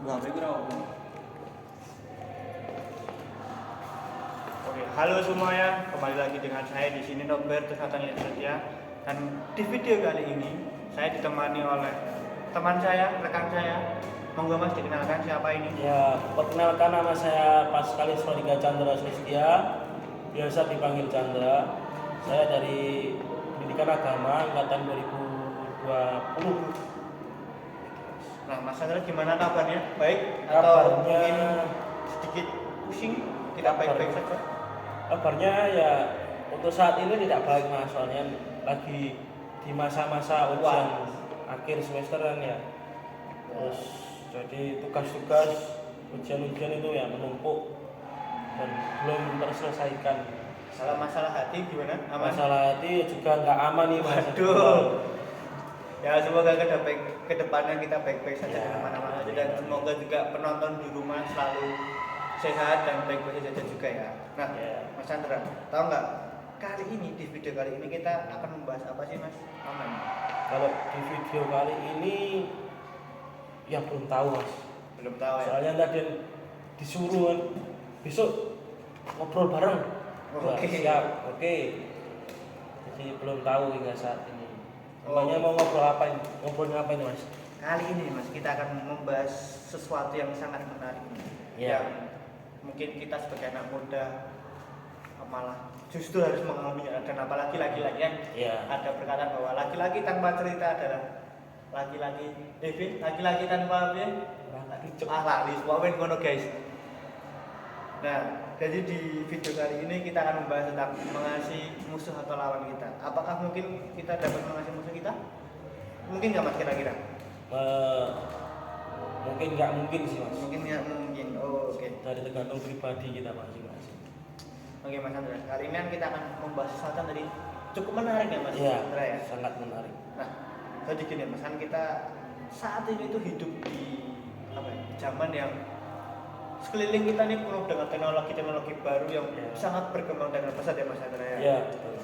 HP kira apa? Oke, halo semuanya, kembali lagi dengan saya di sini Robert Nathan Setia. Dan di video kali ini saya ditemani oleh teman saya, rekan saya. Monggo Mas dikenalkan siapa ini? Ya, perkenalkan nama saya Pascalis Rodika Chandra Setia, biasa dipanggil Chandra. Saya dari Pendidikan Agama angkatan 2020. Nah, Mas Chandra gimana kabarnya? Baik atau Kabarnya mungkin sedikit pusing? Tidak baik-baik saja. Kabarnya ya untuk saat ini tidak baik Mas, soalnya lagi di masa-masa ujian akhir semester kan ya. Terus jadi tugas-tugas ujian-ujian itu ya menumpuk dan belum terselesaikan. Kalau masalah hati gimana? Aman? Masalah hati juga nggak aman nih Mas. Waduh. Ya semoga ke depannya kita baik-baik saja Ya, kemana-mana aja, dan semoga juga penonton di rumah selalu sehat dan baik-baik saja juga ya. Nah, Ya. Mas Chandra, tahu nggak kali ini di video kali ini kita akan membahas apa sih Mas? Aman. Kalau di video kali ini ya belum tahu Mas. Belum tahu ya. Soalnya tadi disuruh kan, besok ngobrol bareng. Wah, Oke. siap, oke. Jadi belum tahu hingga saat ini. Namanya Oh. mau ngobrol apa ini? Ngobrolnya apa ini Mas? Kali ini Mas kita akan membahas sesuatu yang sangat menarik nih. Ya. Yang mungkin kita sebagai anak muda malah justru harus mengalaminya, dan apalagi laki-laki kan. Ya. Ada perkataan bahwa laki-laki tanpa cerita adalah laki-laki tanpa apa? Lali, pokoknya ngono guys. Nah, jadi di video kali ini kita akan membahas tentang mengasihi musuh atau lawan kita. Apakah mungkin kita dapat mengasihi musuh kita? Mungkin nggak Mas kira-kira? Mungkin nggak mungkin sih Mas. Mungkin ya mungkin. Oh, oke. Dari tergantung pribadi kita masing-masing. Oke Mas Andra, kali ini kan kita akan membahas sesuatu yang tadi cukup menarik ya Mas Iya, Andra ya. sangat menarik. Nah, jadi gini Mas, kan kita saat ini tuh hidup di zaman yang sekeliling kita nih penuh dengan teknologi baru yang sangat berkembang dengan pesat ya Mas Andra ya. Iya, betul.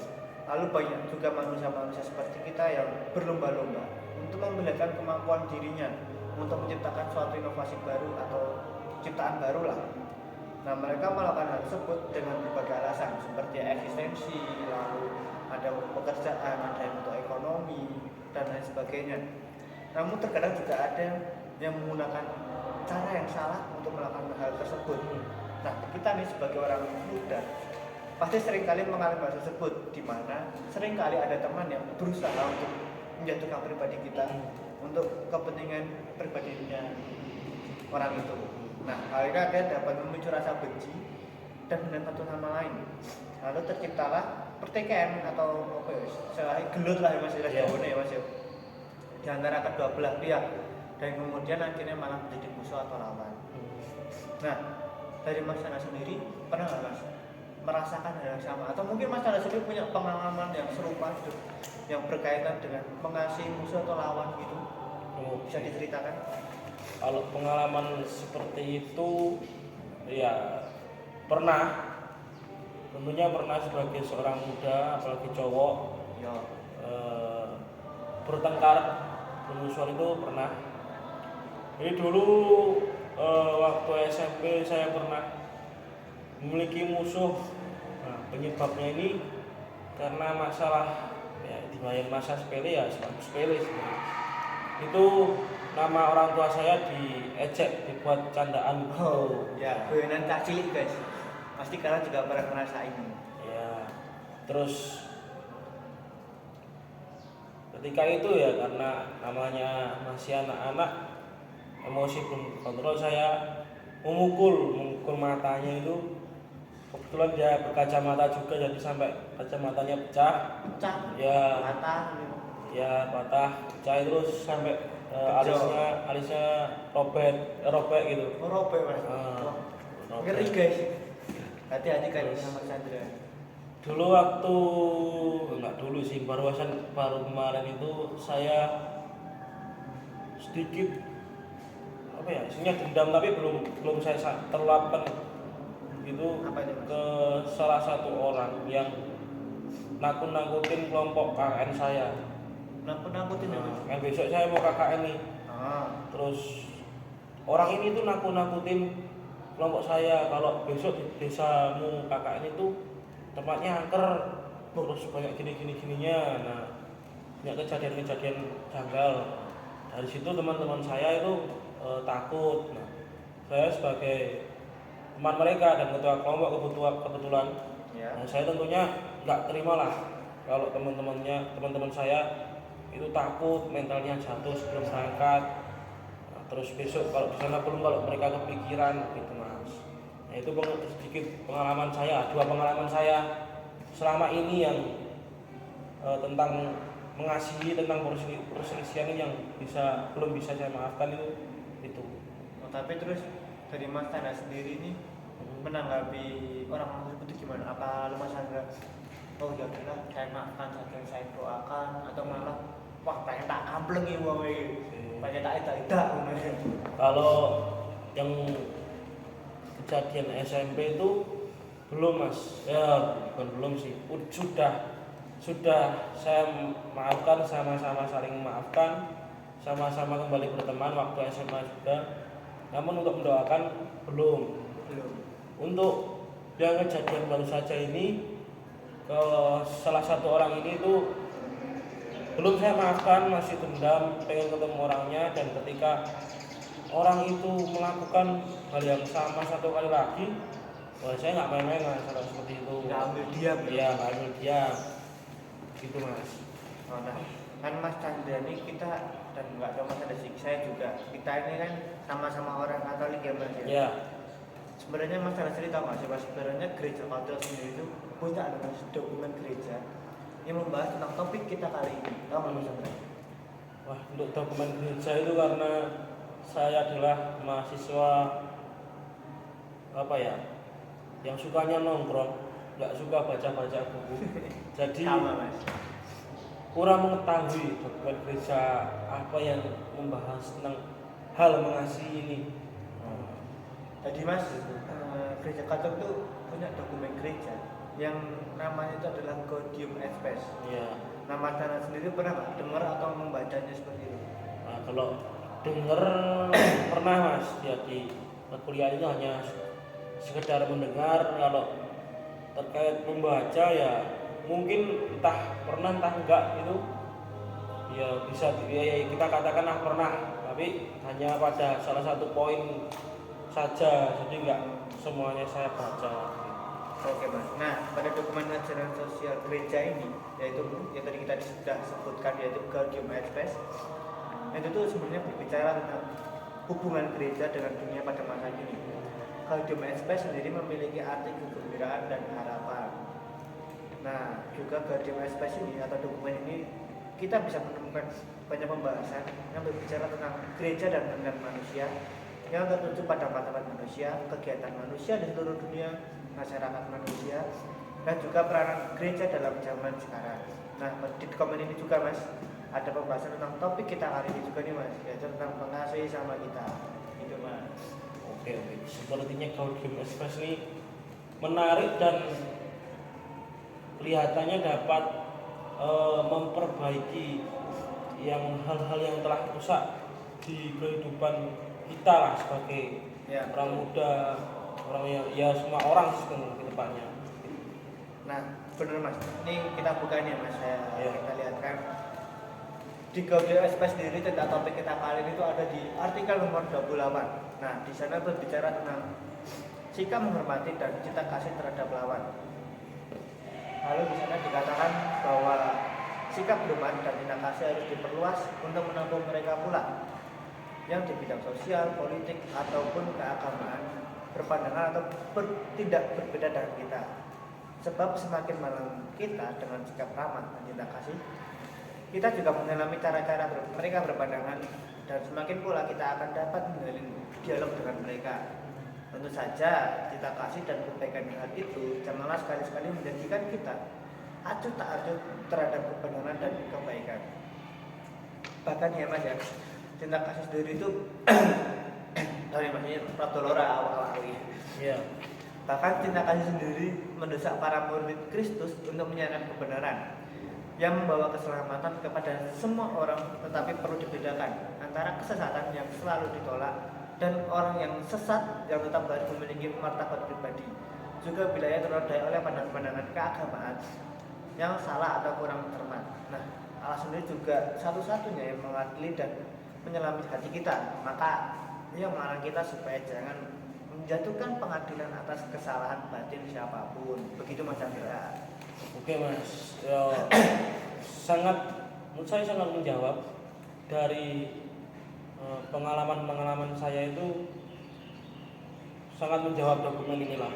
Lalu banyak juga manusia-manusia seperti kita yang berlomba-lomba untuk memperlihatkan kemampuan dirinya untuk menciptakan suatu inovasi baru atau ciptaan baru lah. Nah, mereka melakukan hal tersebut dengan berbagai alasan seperti eksistensi, lalu ada pekerjaan, ada yang untuk ekonomi dan lain sebagainya. Namun terkadang juga ada yang menggunakan cara yang salah untuk melakukan hal tersebut. Nah, kita nih sebagai orang muda pasti seringkali mengalami hal tersebut, di mana seringkali ada teman yang berusaha untuk menjatuhkan pribadi kita untuk kepentingan pribadinya orang itu. Nah, hal ini ada dapat memicu rasa benci dan mendapat satu sama lain. Lalu terciptalah pertikaian atau apa ya, istilahnya gelut lah ya Mas ya, ya Mas ya, di antara kedua belah pihak, dan kemudian akhirnya malah menjadi musuh atau lawan. Nah, dari Mas Chandra sendiri pernah nggak Mas merasakan hal yang sama, atau mungkin Mas Chandra sendiri punya pengalaman yang serupa gitu, yang berkaitan dengan mengasihi musuh atau lawan gitu? Bisa diceritakan? Kalau pengalaman seperti itu ya pernah, tentunya pernah sebagai seorang muda apalagi cowok Ya. Bertengkar, bermusuhan itu pernah. Jadi dulu waktu SMP saya pernah memiliki musuh. Nah, penyebabnya ini karena masalah ya dibayar masa sepele ya sepele sebenarnya. Itu nama orang tua saya diejek, dibuat candaan. Oh, ya, goyonan cak cilik guys. Pasti kalian juga pernah ngerasain. Ya. Terus ketika itu ya karena namanya masih anak-anak, emosi belum kontrol, saya memukul matanya itu. Kebetulan dia berkacamata juga, jadi sampai kacamatanya pecah. Pecah. Ya. Patah. Ya patah, pecah terus sampai alisnya robek gitu. Oh, robek Mas. Robek. Ngeri guys. Hati-hati kan sama Chandra. Dulu waktu enggak dulu sih, baru kemarin itu saya sedikit apa ya, isinya dendam tapi belum saya terluapkan gitu ke salah satu orang yang nakut-nakutin kelompok KKN saya. Nakut-nakutin ya Mas. Kan besok saya mau KKN nih. Ah. Terus orang ini tuh nakut-nakutin kelompok saya kalau besok di desamu kakak ini tuh tempatnya angker terus banyak gininya. Nah, banyak kejadian-kejadian janggal. Dari situ teman-teman saya itu takut. Nah, saya sebagai teman mereka dan ketua kelompok kebetulan, Ya. nah, saya tentunya nggak terima lah kalau teman-teman saya itu takut, mentalnya jatuh sebelum berangkat. Nah, terus besok kalau di sana belum, kalau mereka kepikiran gitu mas. Nah, itu sedikit pengalaman saya, 2 pengalaman saya selama ini yang tentang mengasihi, tentang perselisihan yang belum bisa saya maafkan itu. Oh, tapi terus dari Mas Tanda sendiri nih menanggapi orang tersebut itu gimana? Apa lu Mas Andra, oh ya udahlah saya maafkan saja, saya doakan, atau malah wah pengen tak kamplengi wong iki, pengen tak edak Kalau yang kejadian SMP itu belum mas, ya bukan belum sih, sudah saya maafkan, sama-sama saling memaafkan, sama-sama kembali berteman waktu SMA juga. Namun untuk mendoakan belum. Untuk yang kejadian baru saja ini, ke salah satu orang ini itu belum saya maafkan, masih dendam, pengen ketemu orangnya. Dan ketika orang itu melakukan hal yang sama satu kali lagi, wah saya nggak main-main mas, kalau seperti itu. nggak ambil diam Iya, nggak ambil diam gitu mas. Oh, nah kan Mas Chandra ini kita, dan nggak cuma Mas Chandra sih, saya juga, kita ini kan sama-sama orang Katolik ya Mas ya. Ya, Sebenarnya Mas Chandra sendiri tahu nggak sih Mas, sebenarnya gereja Katolik sendiri itu punya ada Mas dokumen gereja yang membahas tentang topik kita kali ini, tahu nggak Mas Chandra? wah untuk dokumen gereja itu karena saya adalah mahasiswa apa ya, yang sukanya nongkrong, nggak suka baca buku. Jadi Sama Mas. kurang mengetahui dokumen gereja apa yang membahas tentang hal mengasihi ini. Jadi Mas, gereja Katolik itu punya dokumen gereja yang namanya itu adalah Gaudium et Spes. Ya, Nah Mas Chandra sendiri pernah nggak dengar atau membacanya seperti itu? nah, kalau denger pernah mas, ya di kuliah itu hanya sekedar mendengar. Kalau terkait membaca ya mungkin entah pernah entah enggak, itu ya bisa ya kita katakanlah pernah, tapi hanya pada salah satu poin saja, jadi enggak semuanya saya baca. Oke Mas. Nah pada dokumen ajaran sosial gereja ini, yaitu yang tadi kita sudah sebutkan, yaitu Gaudium et Spes, itu tuh sebenarnya berbicara tentang hubungan gereja dengan dunia pada masa kini. Gaudium et Spes sendiri memiliki arti kegembiraan dan harapan. Nah, juga Gaudium et Spes ini atau dokumen ini kita bisa menemukan banyak pembahasan yang berbicara tentang gereja dan dengan manusia, yang tertuju pada martabat manusia, kegiatan manusia di seluruh dunia, masyarakat manusia, dan juga peranan gereja dalam zaman sekarang. Nah, di dokumen ini juga Mas, ada pembahasan tentang topik kita hari ini juga nih Mas, yaitu tentang mengasihi sama kita. Gitu Mas. Oke, sepertinya Gaudium et Spes ini menarik dan kelihatannya dapat memperbaiki yang hal-hal yang telah rusak di kehidupan kita lah, sebagai Ya. orang muda, orang yang ya semua orang sih ke depannya. Nah, benar Mas. Ini kita buka nih Mas, Ya. kita lihatkan di Gaudium et Spes sendiri tentang topik kita kali ini itu ada di artikel nomor 28. Nah, di sana berbicara tentang sikap menghormati dan cinta kasih terhadap lawan. Lalu di sana dikatakan bahwa sikap hormat dan cinta kasih harus diperluas untuk menampung mereka pula yang di bidang sosial, politik, ataupun keagamaan berpandangan atau tidak berbeda dengan kita. Sebab semakin malam kita dengan sikap ramah dan cinta kasih, kita juga mengalami cara-cara mereka berpandangan, dan semakin pula kita akan dapat menjalin dialog dengan mereka. Tentu saja cinta kasih dan kebaikan hal itu janganlah sekali-sekali menjadikan kita acuh tak acuh terhadap kebenaran dan kebaikan. Bahkan ya Mas ya, cinta kasih sendiri itu sorry Mas, ini pratolora awal-awal ya. Iya. Bahkan cinta kasih sendiri mendesak para murid Kristus untuk menyiarkan kebenaran yang membawa keselamatan kepada semua orang, tetapi perlu dibedakan antara kesesatan yang selalu ditolak dan orang yang sesat yang tetap harus memiliki martabat pribadi. Juga bila ia ternodai oleh pandangan-pandangan keagamaan yang salah atau kurang cermat. Nah, Allah sendiri juga satu-satunya yang mengadili dan menyelami hati kita. Maka ia melarang kita supaya jangan menjatuhkan pengadilan atas kesalahan batin siapapun. Begitu Mas Chandra. Oke Mas, ya, menurut saya sangat menjawab dari pengalaman-pengalaman saya itu sangat menjawab dokumen inilah.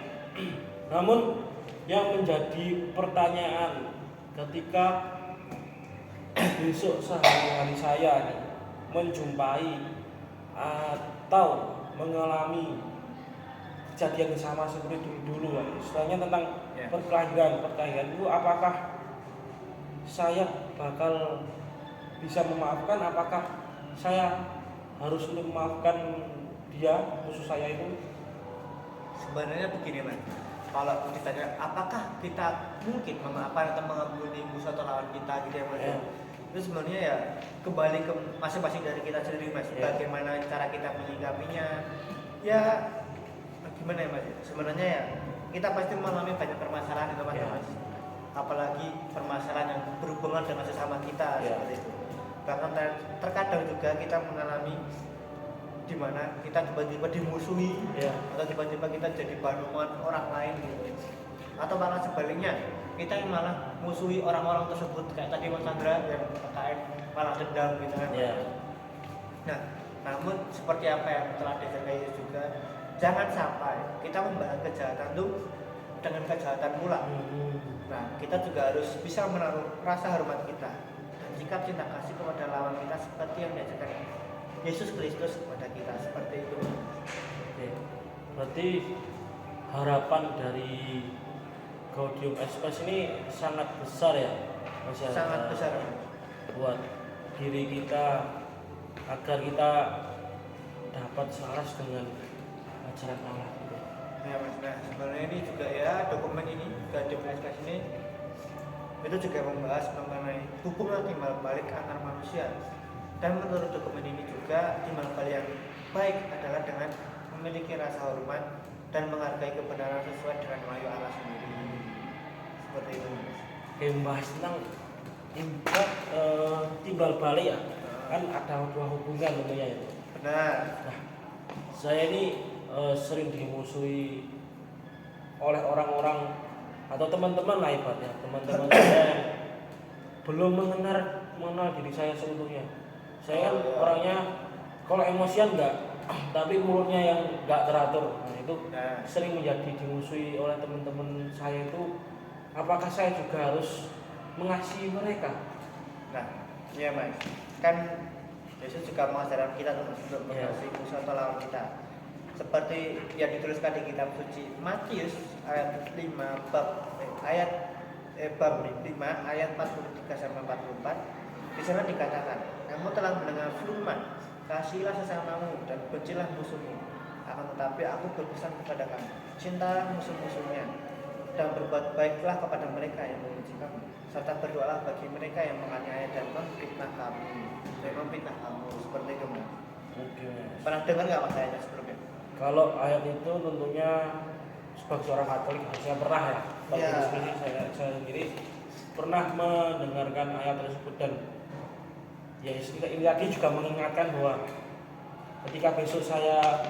Namun yang menjadi pertanyaan ketika besok sehari-hari saya nih, menjumpai atau mengalami kejadian yang sama seperti dulu, istilahnya tentang perkelahian itu, apakah saya bakal bisa memaafkan, apakah saya harus untuk memaafkan dia, musuh saya itu? Sebenarnya begini Mas, kalau ditanya apakah kita mungkin memaafkan atau mengampuni musuh atau lawan kita gitu ya Mas, itu sebenarnya ya kembali ke masing-masing dari kita sendiri Mas. Bagaimana cara kita menyikapinya, ya gimana ya Mas, sebenarnya ya kita pasti mengalami banyak permasalahan itu Mas, apalagi permasalahan yang berhubungan dengan sesama kita seperti itu. Bahkan terkadang juga kita mengalami di mana kita tiba-tiba dimusuhi atau tiba-tiba kita jadi bahan omongan orang lain gitu. Atau malah sebaliknya, kita yang malah musuhi orang-orang tersebut kayak tadi Mas Chandra yang terkait malah dendam gitu kan. Nah, namun seperti apa yang telah disampaikan juga, jangan sampai kita membalas kejahatan itu dengan kejahatan pula. Nah, kita juga harus bisa menaruh rasa hormat kita dan sikap cinta kasih kepada lawan kita seperti yang diajarkan Yesus Kristus kepada kita, seperti itu. Oke. Berarti harapan dari Gaudium et Spes ini sangat besar ya, Mas? Sangat besar buat diri kita agar kita dapat selaras dengan ajaran Allah. Ya Mas, nah sebenarnya ini juga ya dokumen ini Gaudium et Spes ini itu juga membahas mengenai hubungan timbal balik antar manusia. Dan menurut dokumen ini juga timbal balik yang baik adalah dengan memiliki rasa hormat dan menghargai kebenaran sesuai dengan wahyu Allah sendiri. Seperti itu. Oke, membahas tentang timbal balik ya. Kan ada dua hubungan tentunya ya. Benar. Nah, saya ini sering dimusuhi oleh orang-orang atau teman-teman lah ibaratnya, teman-teman saya yang belum mengenal diri saya seutuhnya. Saya kan orangnya kalau emosian enggak, tapi mulutnya yang enggak teratur. Nah, itu sering menjadi dimusuhi oleh teman-teman saya itu. Apakah saya juga harus mengasihi mereka? Nah, iya Mas. Kan Yesus juga mengajarkan kita untuk mengasihi musuh atau lawan kita. Seperti yang dituliskan di kitab suci Matius ayat 5 bab 5 ayat 43 sampai 44. Di sana dikatakan, kamu telah mendengar firman, kasihilah sesamamu dan bencilah musuhmu. Akan tetapi aku berpesan kepada kamu, cintalah musuh-musuhnya dan berbuat baiklah kepada mereka yang membenci kamu, serta berdoalah bagi mereka yang menganiaya dan memfitnah kamu. Seperti itu Mas. Oke. Pernah dengar nggak Mas ayatnya sebelumnya? Kalau ayat itu tentunya sebagai seorang Katolik saya pernah ya. Saya sendiri pernah mendengarkan ayat tersebut, dan ya ini tadi juga mengingatkan bahwa ketika besok saya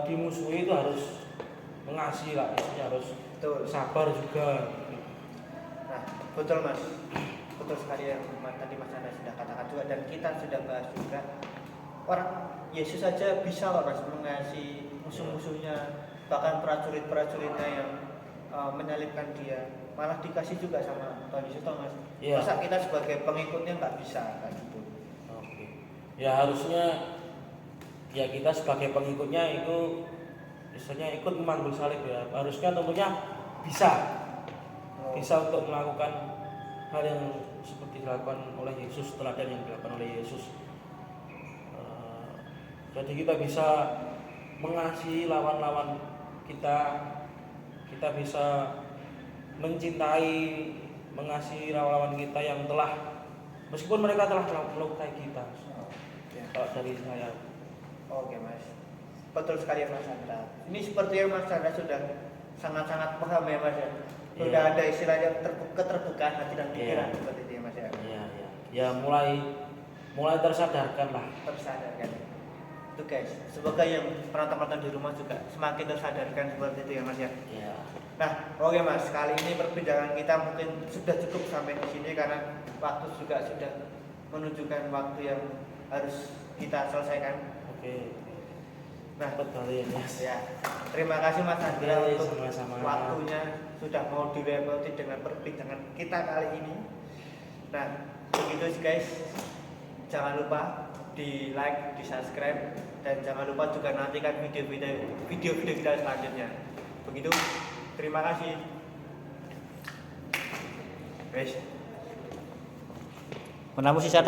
dimusuhi itu harus mengasihi lah, harus sabar juga. Nah, betul Mas, betul sekali yang tadi Mas Anda sudah katakan juga, dan kita sudah bahas juga. Orang Yesus saja bisa loh Mas mengasihi musuh-musuhnya, bahkan prajurit-prajuritnya yang menyalibkan dia, malah dikasih juga sama Tuhan Yesus, Mas. Masa kita sebagai pengikutnya nggak bisa kan gitu? Oke. Ya harusnya ya kita sebagai pengikutnya itu misalnya ikut memanggul salib ya. Harusnya tentunya bisa untuk melakukan hal yang seperti dilakukan oleh Yesus, teladan yang dilakukan oleh Yesus. Jadi kita bisa mengasihi lawan-lawan kita bisa mencintai, mengasihi lawan-lawan kita yang telah, meskipun mereka telah melukai kita. Kalau dari saya. Oke Mas. Betul sekali Mas Chandra. Ini seperti yang Mas Chandra sudah sangat-sangat paham ya Mas ya. Sudah Iya. ada istilahnya keterbukaan hati dan pikiran Iya. seperti itu ya Mas ya. Iya, iya. Ya mulai tersadarkan lah. Tersadarkan. Itu guys, semoga yang penonton-penonton di rumah juga semakin tersadarkan seperti itu ya Mas ya. Iya. Nah, oke Mas, kali ini perbincangan kita mungkin sudah cukup sampai di sini karena waktu juga sudah menunjukkan waktu yang harus kita selesaikan. Oke. Nah, Cepet kali ini. ya, terima kasih Mas Chandra Oke, untuk sama-sama. waktunya sudah mau direpoti dengan perbincangan kita kali ini. Nah, begitu guys, jangan lupa di like, di subscribe, dan jangan lupa juga nantikan video-video kita selanjutnya. Begitu, terima kasih. Guys, menamu si Chandra.